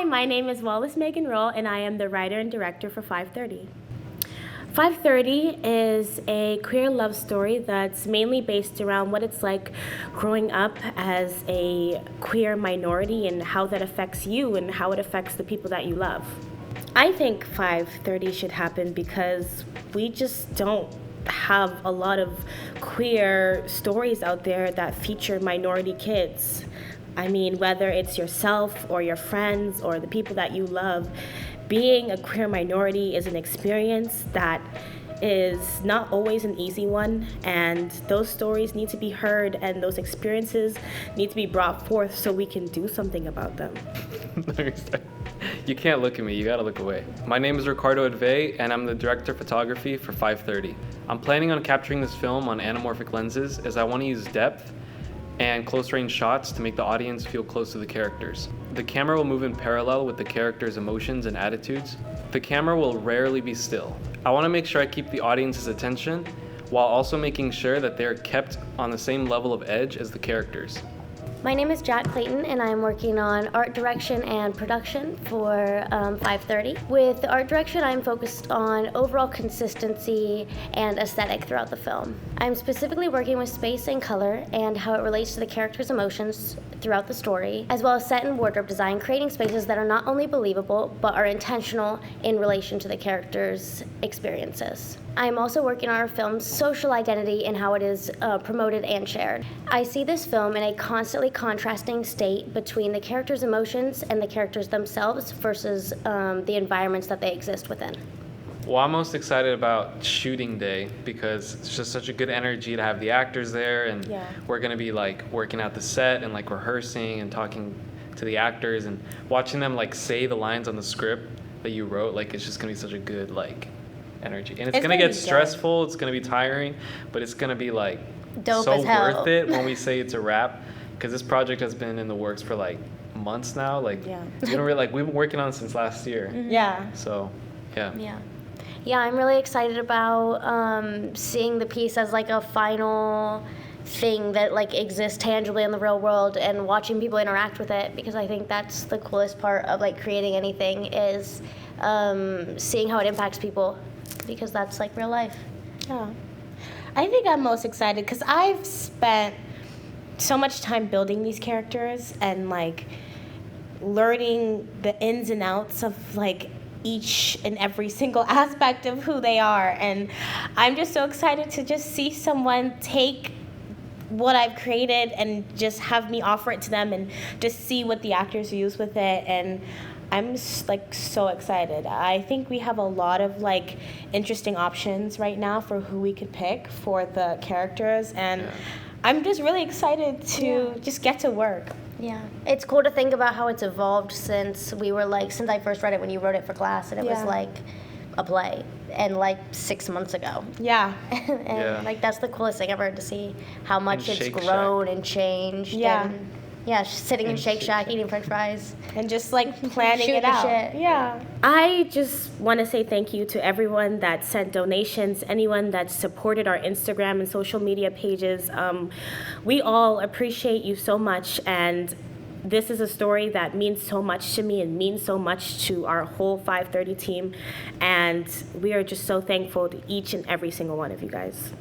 my name is Wallace Megan Roll, and I am the writer and director for 530. 530 is a queer love story that's mainly based around what it's like growing up as a queer minority and how that affects you and how it affects the people that you love. I think 530 should happen because we just don't have a lot of queer stories out there that feature minority kids. I mean, whether it's yourself or your friends or the people that you love, being a queer minority is an experience that is not always an easy one, and those stories need to be heard and those experiences need to be brought forth so we can do something about them. You can't look at me, you gotta look away. My name is Ricardo Advey, and I'm the director of photography for 530. I'm planning on capturing this film on anamorphic lenses as I want to use depth and close-range shots to make the audience feel close to the characters. The camera will move in parallel with the characters' emotions and attitudes. The camera will rarely be still. I want to make sure I keep the audience's attention while also making sure that they're kept on the same level of edge as the characters. My name is Jack Clayton, and I'm working on art direction and production for 530. With the art direction, I'm focused on overall consistency and aesthetic throughout the film. I'm specifically working with space and color and how it relates to the characters' emotions throughout the story, as well as set and wardrobe design, creating spaces that are not only believable, but are intentional in relation to the characters' experiences. I'm also working on our film's social identity and how it is promoted and shared. I see this film in a constantly contrasting state between the characters' emotions and the characters themselves versus the environments that they exist within. Well, I'm most excited about shooting day because it's just such a good energy to have the actors there, and we're gonna be like working out the set and like rehearsing and talking to the actors and watching them like say the lines on the script that you wrote. Like, it's just gonna be such a good like energy, and it's gonna get stressful, it's gonna be tiring, but it's gonna be like dope so as hell. worth it when we say it's a wrap, because this project has been in the works for like months now. Like we don't really, like, we've been working on it since last year. So yeah, I'm really excited about seeing the piece as like a final thing that like exists tangibly in the real world and watching people interact with it, because I think that's the coolest part of like creating anything is seeing how it impacts people, because that's like real life. Yeah. I think I'm most excited because I've spent so much time building these characters and like learning the ins and outs of like each and every single aspect of who they are, and I'm just so excited to just see someone take what I've created and just have me offer it to them and just see what the actors use with it. And I'm just, like, so excited. I think we have a lot of like interesting options right now for who we could pick for the characters, and I'm just really excited to just get to work. Yeah, it's cool to think about how it's evolved since I first read it when you wrote it for class, and it was like a play, and like 6 months ago. And like that's the coolest thing ever, to see how much it's grown and changed. And sitting in Shake Shack eating French fries and just like planning it out. I just want to say thank you to everyone that sent donations, anyone that supported our Instagram and social media pages. We all appreciate you so much, and this is a story that means so much to me and means so much to our whole 530 team, and we are just so thankful to each and every single one of you guys.